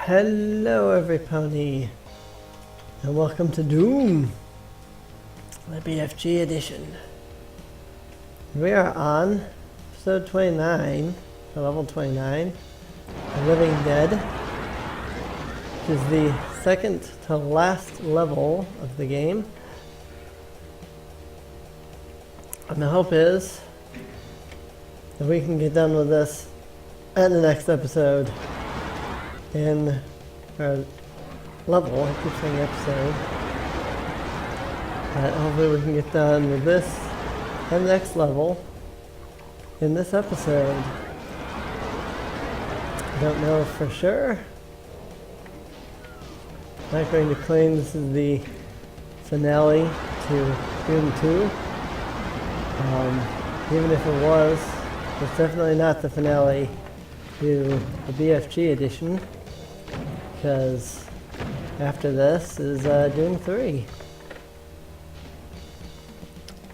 Hello everybody, and welcome to Doom, the BFG Edition. We are on episode 29, or level 29, The Living Dead, which is the second to last level of the game. And the hope is that we can get done with this at the next episode. In our level, I keep saying episode, but hopefully we can get done with this and the next level in this episode. I don't know for sure. I'm not going to claim this is the finale to Doom 2. Even if it was, it's definitely not the finale to the BFG Edition. Because after this is Doom 3.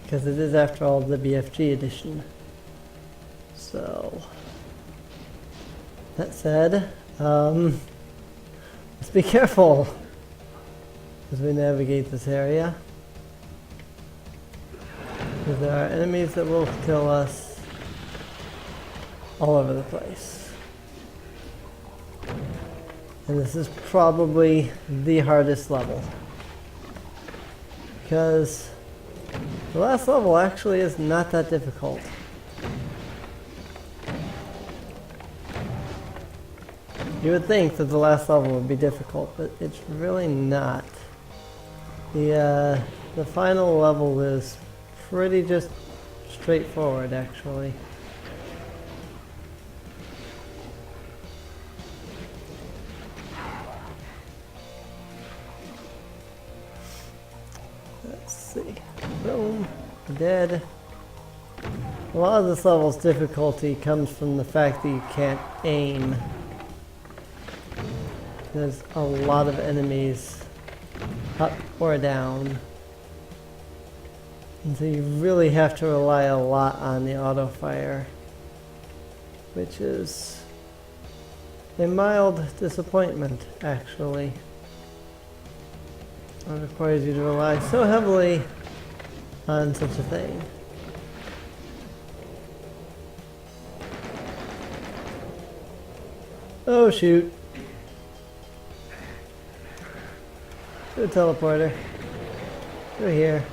Because it is, after all, the BFG Edition. So, that said, let's be careful as we navigate this area. Because there are enemies that will kill us all over the place. And this is probably the hardest level, because the last level actually is not that difficult. You would think that the last level would be difficult, but it's really not. The final level is pretty just straightforward, actually. Boom. Dead. A lot of this level's difficulty comes from the fact that you can't aim. There's a lot of enemies up or down. And so you really have to rely a lot on the auto fire, which is a mild disappointment, actually. It requires you to rely so heavily on such a thing. Oh shoot. Good teleporter. Go here.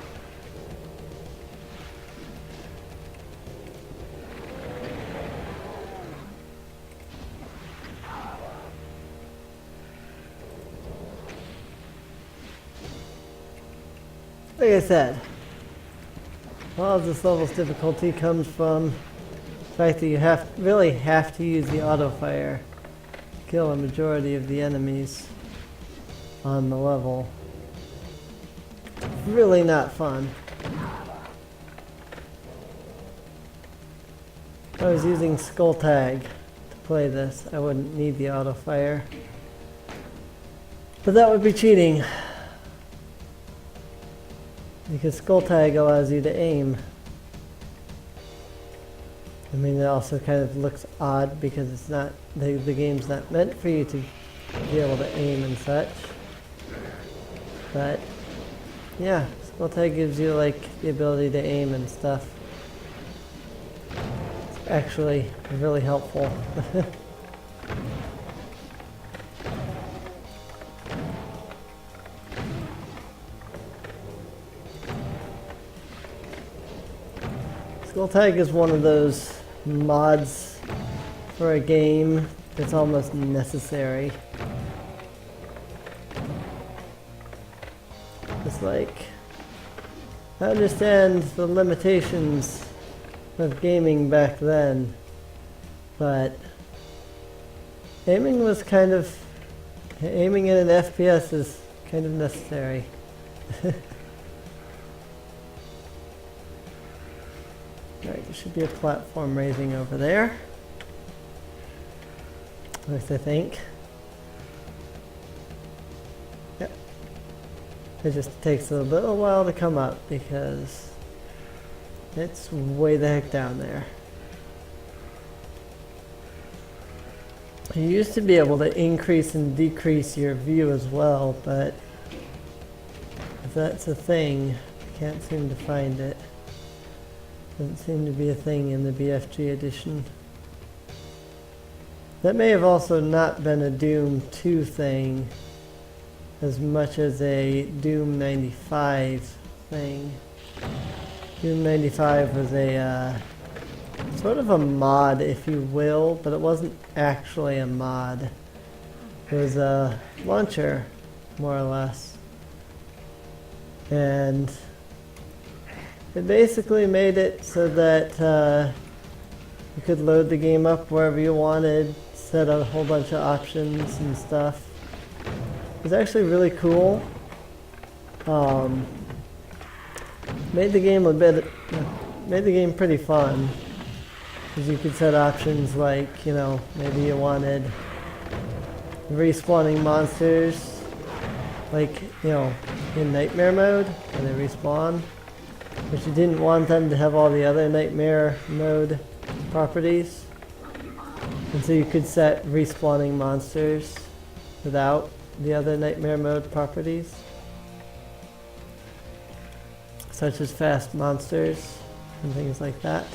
Like I said, a lot of this level's difficulty comes from the fact that you really have to use the auto fire to kill a majority of the enemies on the level. Really not fun. If I was using Skull Tag to play this, I wouldn't need the auto fire. But that would be cheating, because Skull Tag allows you to aim. I mean, it also kind of looks odd because it's not, the game's not meant for you to be able to aim and such. But yeah, Skull Tag gives you like the ability to aim and stuff. It's actually really helpful. Skull Tag is one of those mods for a game that's almost necessary. It's like, I understand the limitations of gaming back then, but aiming in an FPS is kind of necessary. Alright, there should be a platform raising over there. At least I think. Yep. It just takes a little while to come up because it's way the heck down there. You used to be able to increase and decrease your view as well, but if that's a thing, I can't seem to find it. Doesn't seem to be a thing in the BFG edition. That may have also not been a Doom 2 thing as much as a Doom 95 thing. Doom 95 was a sort of a mod, if you will, but it wasn't actually a mod. It was a launcher, more or less. And it basically made it so that you could load the game up wherever you wanted, set a whole bunch of options and stuff. It was actually really cool. Made the game pretty fun, because you could set options like, you know, maybe you wanted respawning monsters, like, you know, in nightmare mode, when they respawn, but you didn't want them to have all the other nightmare mode properties, and so you could set respawning monsters without the other nightmare mode properties, such as fast monsters and things like that.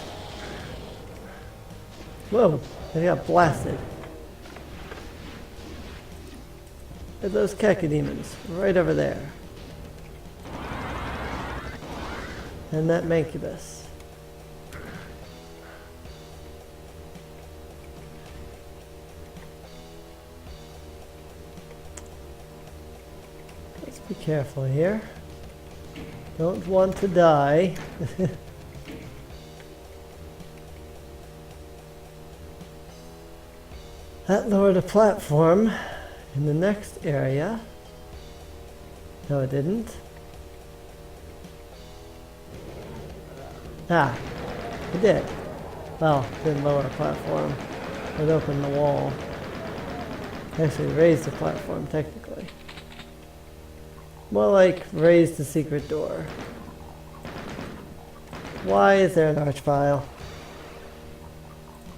Whoa, I got blasted. Look at those cacodemons right over there. And that mancubus. Let's be careful here. Don't want to die. That lowered a platform in the next area. No, it didn't. Ah, it did. Well, it didn't lower a platform. It opened the wall. Actually raised the platform, technically. More like raised the secret door. Why is there an arch file?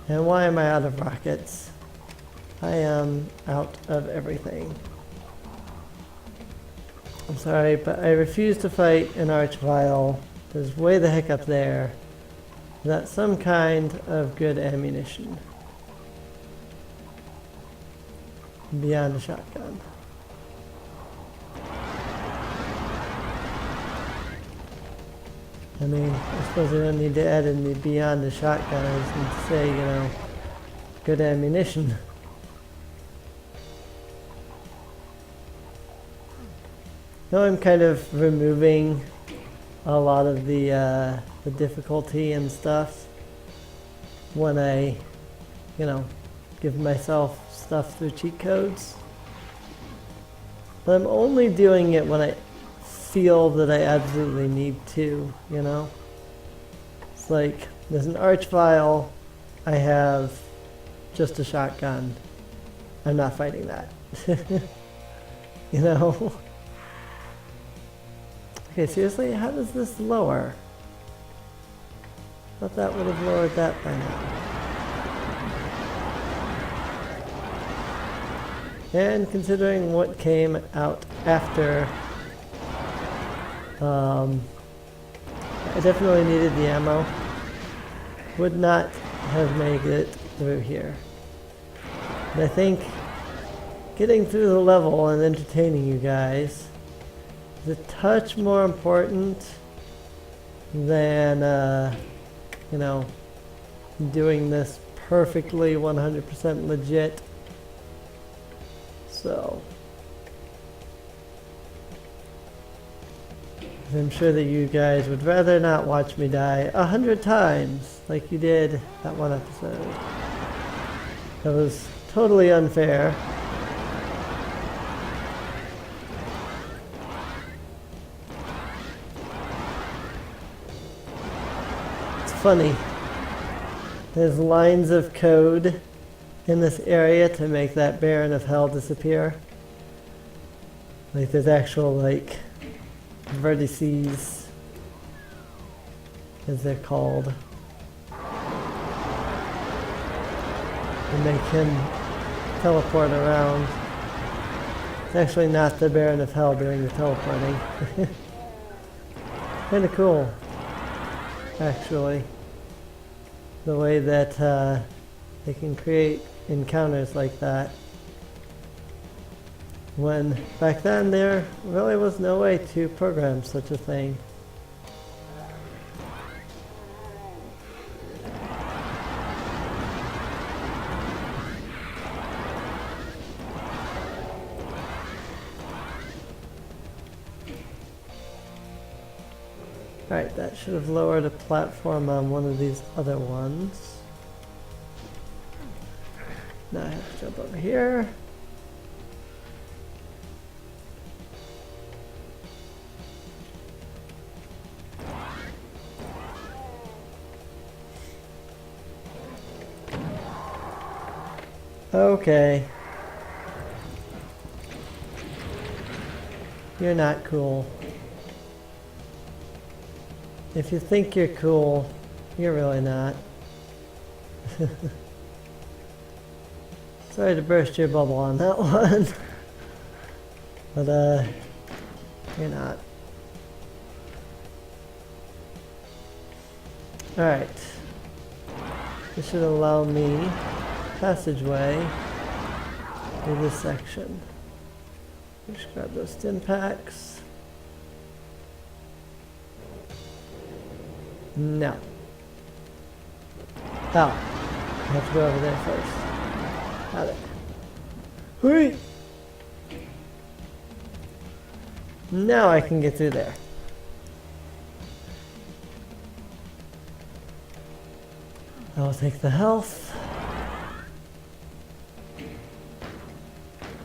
And why am I out of rockets? I am out of everything. I'm sorry, but I refuse to fight an archvile. There's way the heck up there. Without some kind of good ammunition. Beyond a shotgun. I mean, I suppose I don't need to add in the beyond a shotgun. I just need to say, you know, good ammunition. Now I'm kind of removing a lot of the difficulty and stuff when I, you know, give myself stuff through cheat codes. But I'm only doing it when I feel that I absolutely need to, you know? It's like, there's an arch file, I have just a shotgun. I'm not fighting that. You know? Okay, seriously, how does this lower? I thought that would have lowered that by now. And considering what came out after, I definitely needed the ammo. Would not have made it through here. And I think getting through the level and entertaining you guys is a touch more important than, you know, doing this perfectly 100% legit. So, I'm sure that you guys would rather not watch me die 100 times like you did that one episode. That was totally unfair. It's funny. There's lines of code in this area to make that Baron of Hell disappear. Like there's actual like vertices, as they're called, to make him teleport around. It's actually not the Baron of Hell doing the teleporting. Kinda cool, actually. The way that they can create encounters like that. When back then there really was no way to program such a thing. Alright, that should have lowered a platform on one of these other ones. Now I have to jump over here. Okay. You're not cool. If you think you're cool, you're really not. Sorry to burst your bubble on that one. But, you're not. Alright. This should allow me passageway through this section. Just grab those stim packs. No. Oh. I have to go over there first. Got it. Hurry! Now I can get through there. I'll take the health.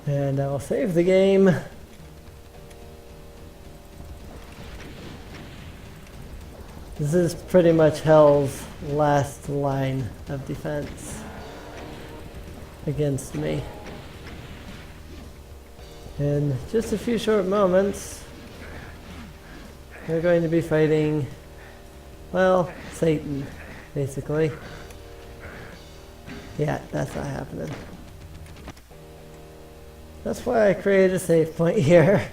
And I will save the game. This is pretty much Hell's last line of defense against me. In just a few short moments, we're going to be fighting, well, Satan, basically. Yeah, that's not happening. That's why I created a save point here.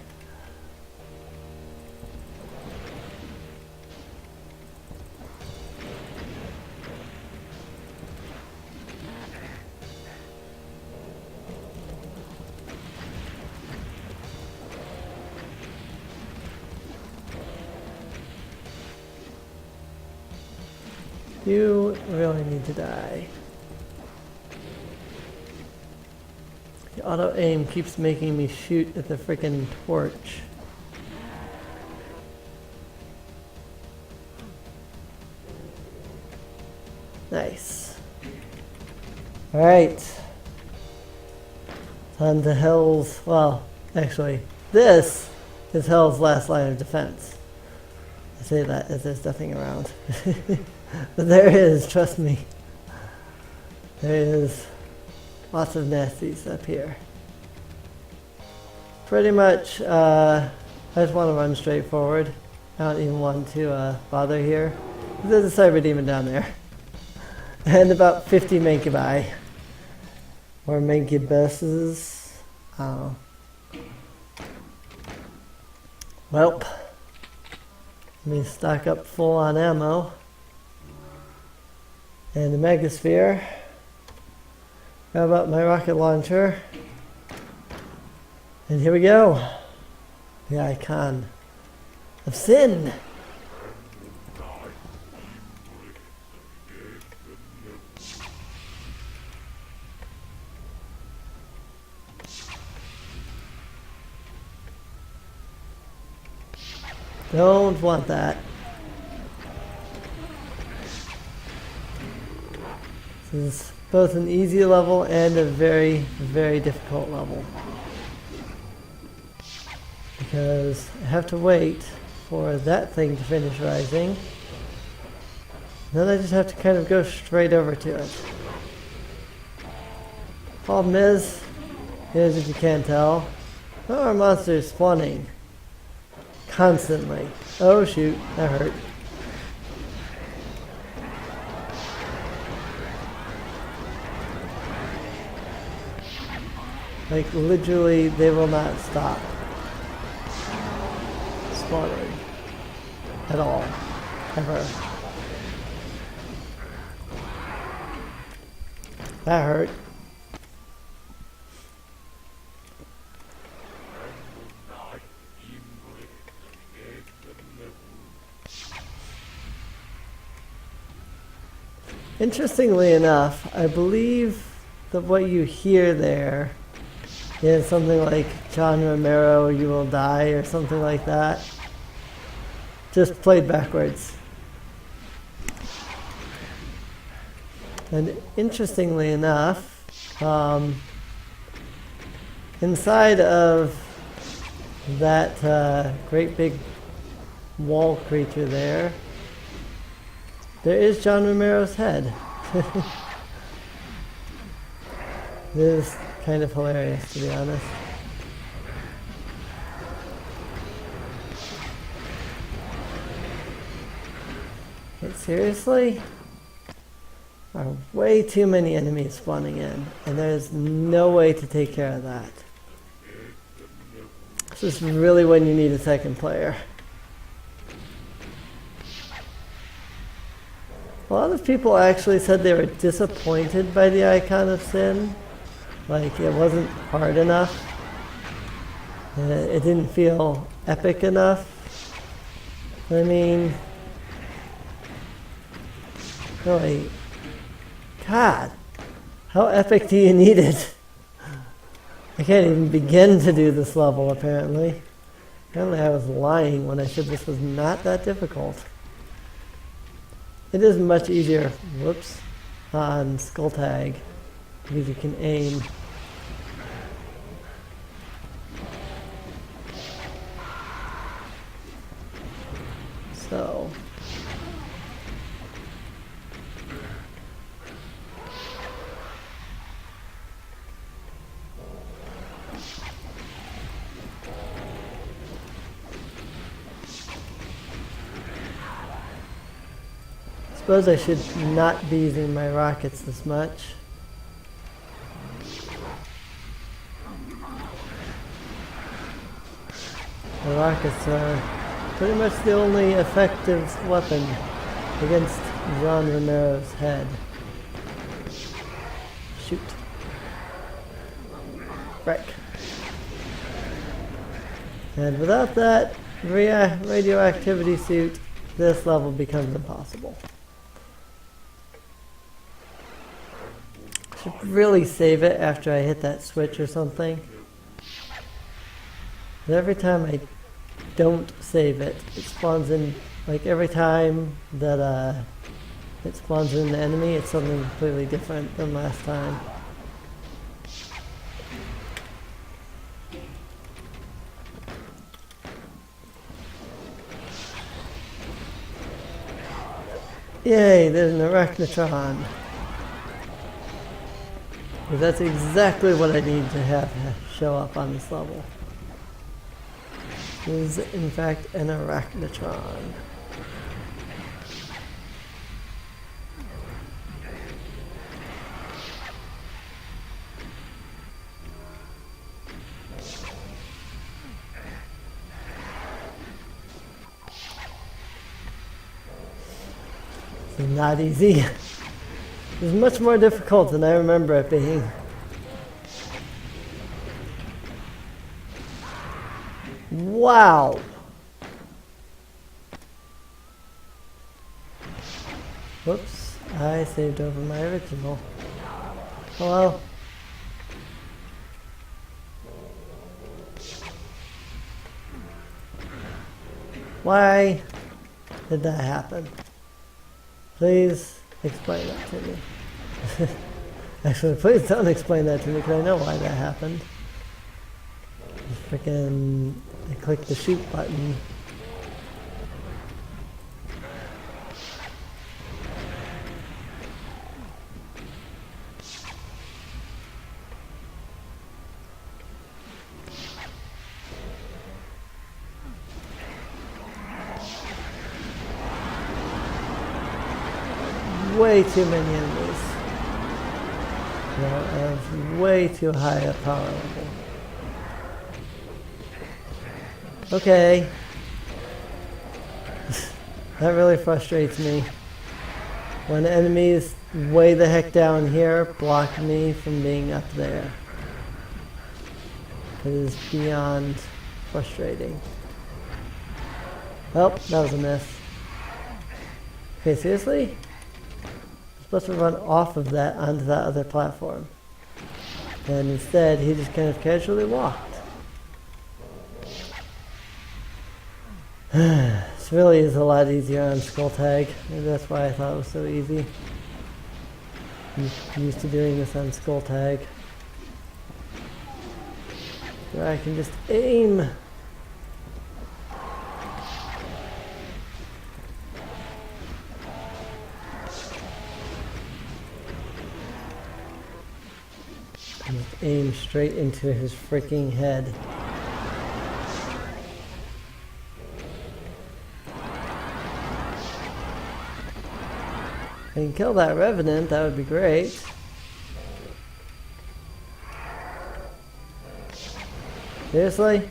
You really need to die. The auto aim keeps making me shoot at the frickin' torch. Nice. Alright. On to Hell's, well, actually, this is Hell's last line of defense. I say that as there's nothing around. But there is, trust me. There is lots of nasties up here. Pretty much, I just want to run straight forward. I don't even want to bother here. There's a cyber demon down there. And about 50 mancubi. Or mancubuses. Oh. Well, let me stock up full on ammo. And the megasphere. Grab up my rocket launcher. And here we go. The icon of sin. Don't want that. This is both an easy level and a very, very difficult level. Because I have to wait for that thing to finish rising. Then I just have to kind of go straight over to it. Problem is if you can't tell, there are monsters spawning constantly. Oh shoot, that hurt. Like, literally, they will not stop spawning at all, ever. That hurt. Interestingly enough, I believe that what you hear there is something like John Romero, You Will Die, or something like that. Just played backwards. And interestingly enough, inside of that great big wall creature there is John Romero's head. It is kind of hilarious, to be honest. But seriously? There are way too many enemies spawning in, and there's no way to take care of that. This is really when you need a second player. A lot of people actually said they were disappointed by the Icon of Sin. Like, it wasn't hard enough. It didn't feel epic enough. I mean, really, God, how epic do you need it? I can't even begin to do this level, apparently. Apparently I was lying when I said this was not that difficult. It is much easier, whoops, on Skull Tag, because you can aim. So, I suppose I should not be using my rockets this much. The rockets are pretty much the only effective weapon against John Romero's head. Shoot. Wreck. And without that radioactivity suit, this level becomes impossible. I should really save it after I hit that switch or something. But every time I don't save it, it spawns in, like every time that it spawns in an enemy, it's something completely different than last time. Yay, there's an Arachnotron. That's exactly what I need to have show up on this level. It is, in fact, an Arachnotron. It's not easy. It's much more difficult than I remember it being. Wow! Whoops, I saved over my original. Oh well. Why did that happen? Please explain that to me. Actually, please don't explain that to me because I know why that happened. Freaking, I clicked the shoot button. Way too many enemies. Of way too high a power level. Okay. That really frustrates me. When enemies way the heck down here block me from being up there. It is beyond frustrating. Oh, that was a miss. Okay, seriously? I'm supposed to run off of that onto that other platform. And instead, he just kind of casually walked. This really is a lot easier on Skull Tag. Maybe that's why I thought it was so easy. I'm used to doing this on Skull Tag. Where I can just aim. And just aim straight into his freaking head. If I can kill that Revenant, that would be great. Seriously?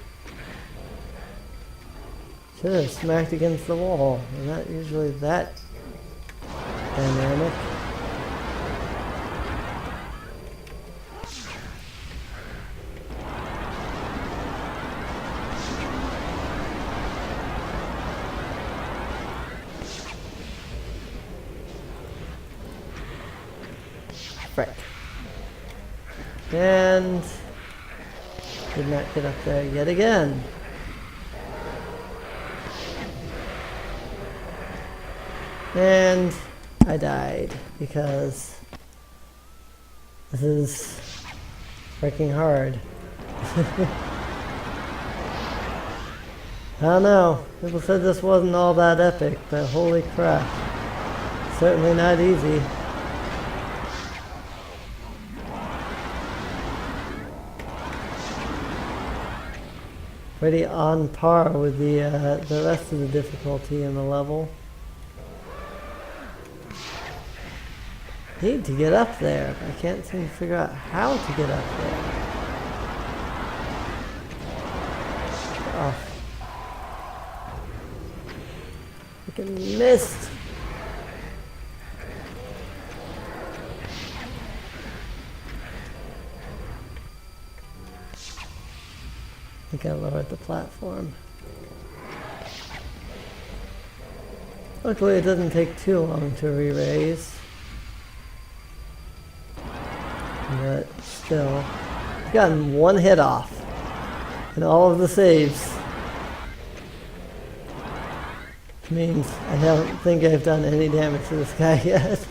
Should have smacked against the wall. We're not usually that dynamic. Frick. And did not get up there yet again. And I died because this is freaking hard. I don't know. People said this wasn't all that epic, but holy crap. Certainly not easy. Pretty on par with the rest of the difficulty in the level. Need to get up there. I can't seem to figure out how to get up there. Oh. Freaking missed. I think I lowered the platform. Luckily it doesn't take too long to re-raise. But still, I've gotten one hit off in all of the saves. Which means I don't think I've done any damage to this guy yet.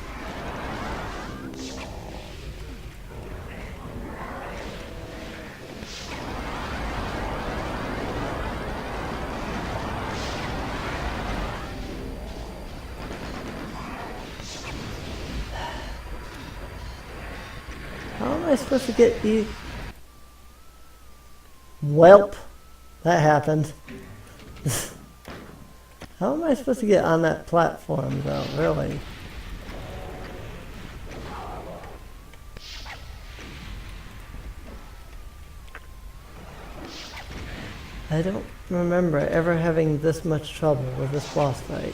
How am I supposed to get these? Welp, that happened. How am I supposed to get on that platform though, really? I don't remember ever having this much trouble with this boss fight.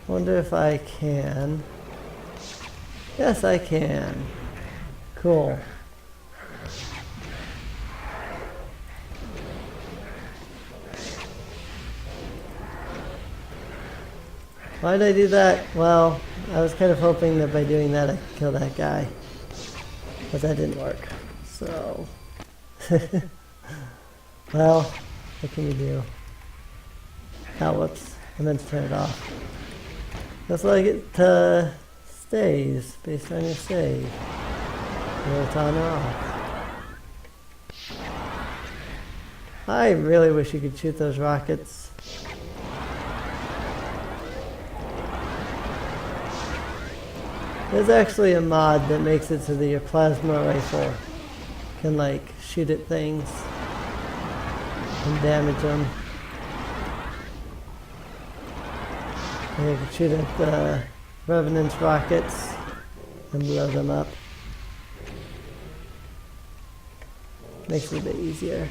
Wonder if I can. Yes, I can. Cool. Why did I do that? Well, I was kind of hoping that by doing that I could kill that guy. But that didn't work. So... well, what can you do? Oh, whoops. I meant to turn it off. Looks like it stays based on your save. Whether it's on or off. I really wish you could shoot those rockets. There's actually a mod that makes it so that your plasma rifle can like shoot at things and damage them. And you can shoot at Revenant's rockets and blow them up. Makes it a bit easier.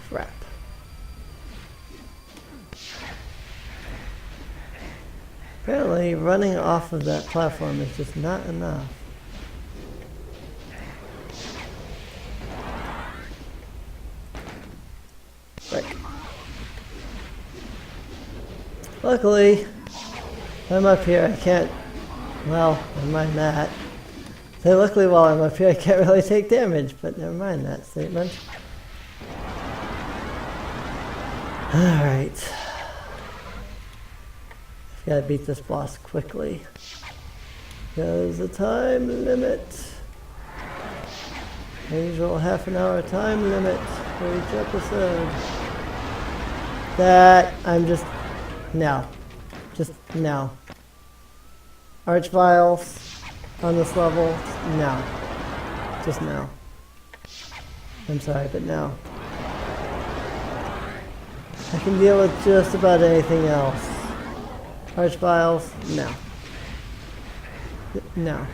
Crap. Apparently, running off of that platform is just not enough. Right. Luckily, I'm up here. I can't. Well, never mind that. So luckily, while I'm up here, I can't really take damage. But never mind that statement. All right. Gotta beat this boss quickly. There's a time limit. The usual half-an-hour time limit for each episode. That I'm just no. Just no. Archviles on this level, no. Just no. I'm sorry, but no. I can deal with just about anything else. Archviles, no. No.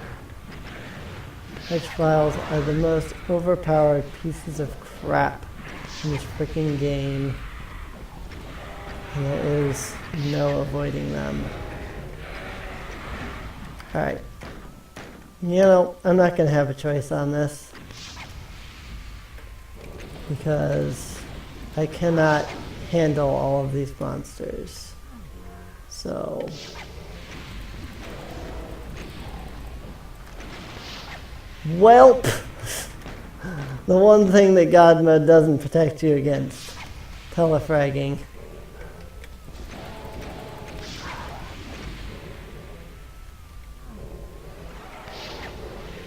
Archviles are the most overpowered pieces of crap in this freaking game. And there is no avoiding them. Alright. You know, I'm not going to have a choice on this. Because I cannot handle all of these monsters. So, welp! The one thing that God mode doesn't protect you against. Telefragging.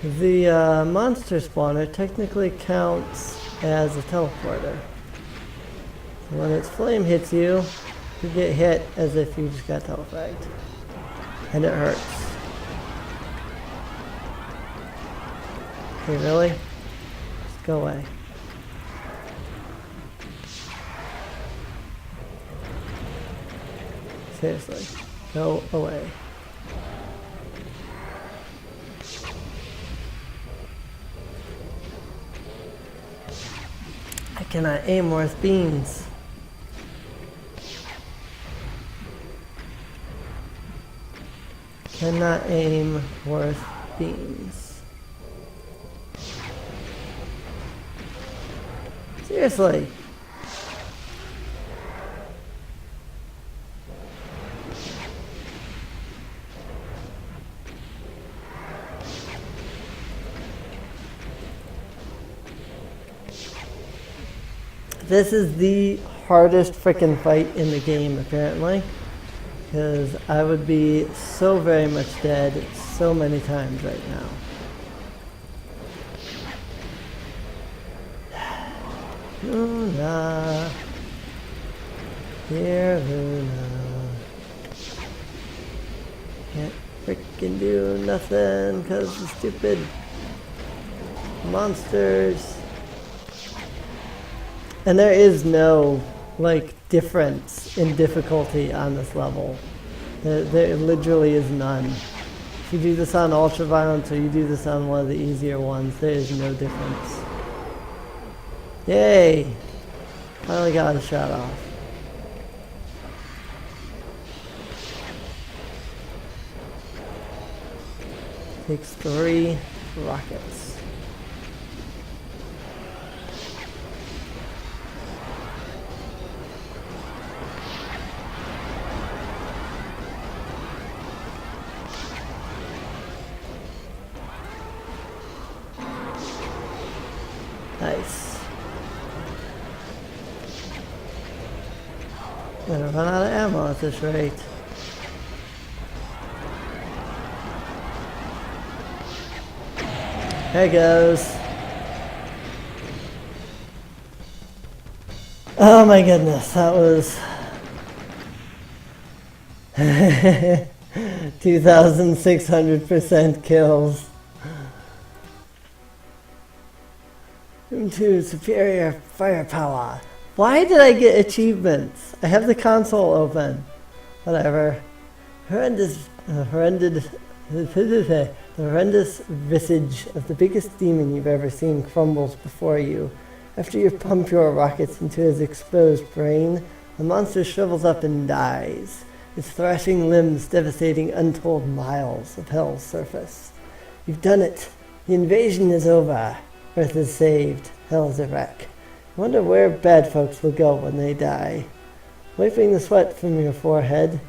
The monster spawner technically counts as a teleporter. So when its flame hits you, you get hit as if you just got telefragged. And it hurts. Okay, really? Just go away. Seriously. Go away. I cannot aim worth beans. Cannot aim worth beans. Seriously. This is the hardest frickin' fight in the game, apparently. Because I would be so very much dead so many times right now. Luna. Dear Luna. Can't freaking do nothing because the stupid monsters. And there is no, like, difference in difficulty on this level. There literally is none. If you do this on Ultra Violence or you do this on one of the easier ones, there is no difference. Yay! Finally got a shot off. Takes 3 rockets. Nice. Gonna run out of ammo at this rate. There it goes. Oh my goodness, that was 2,600% kills. Doom 2 superior firepower. Why did I get achievements? I have the console open. Whatever. The horrendous visage of the biggest demon you've ever seen crumbles before you. After you pump your rockets into his exposed brain, the monster shrivels up and dies, its thrashing limbs devastating untold miles of Hell's surface. You've done it. The invasion is over. Earth is saved. Hell is a wreck. I wonder where bad folks will go when they die. Wiping the sweat from your forehead,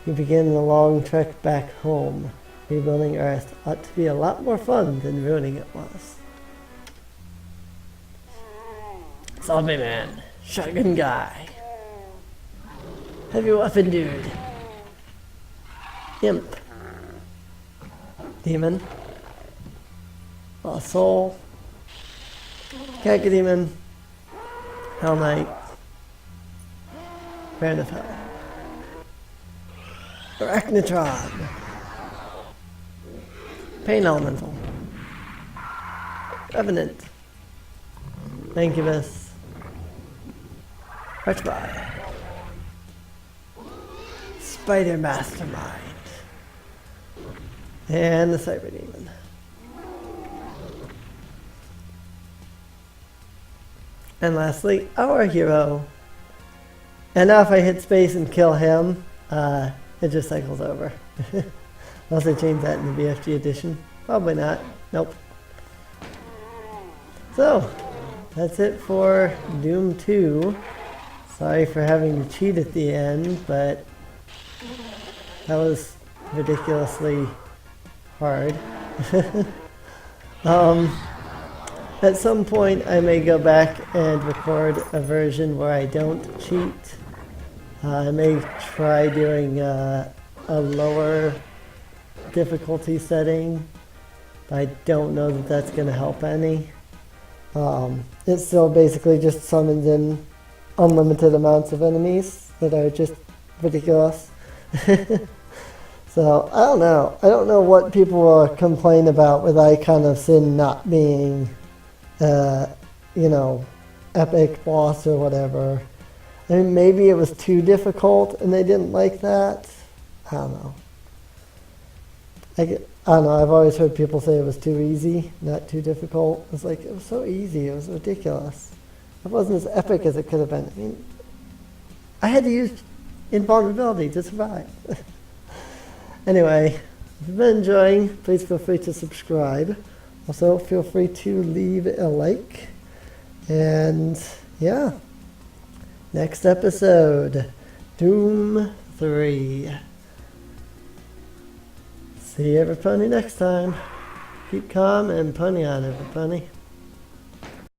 you begin the long trek back home. Rebuilding Earth ought to be a lot more fun than ruining it was. Zombie man. Shotgun guy. Heavy weapon dude. Imp. Demon. Lost soul. Cacodemon. Hell Knight. Baron of Hell. Arachnotron. Pain Elemental. Revenant. Incubus. Archby. Spider Mastermind. And the Cyber Demon. And lastly, our hero. And now if I hit space and kill him, it just cycles over. Unless I change that in the BFG Edition. Probably not. Nope. So, that's it for Doom 2. Sorry for having to cheat at the end, but that was ridiculously hard. At some point I may go back and record a version where I don't cheat. I may try doing a lower difficulty setting, but I don't know that that's going to help any. It still basically just summons in unlimited amounts of enemies that are just ridiculous. So, I don't know. I don't know what people will complain about with Icon of Sin not being, epic boss or whatever. I mean, maybe it was too difficult and they didn't like that. I don't know. I don't know, I've always heard people say it was too easy, not too difficult. It's like, it was so easy, it was ridiculous. It wasn't as epic as it could have been. I mean, I had to use invulnerability to survive. Anyway, if you've been enjoying, please feel free to subscribe. Also, feel free to leave a like. And, yeah. Next episode, Doom 3. See everybody next time. Keep calm and pony on everybody.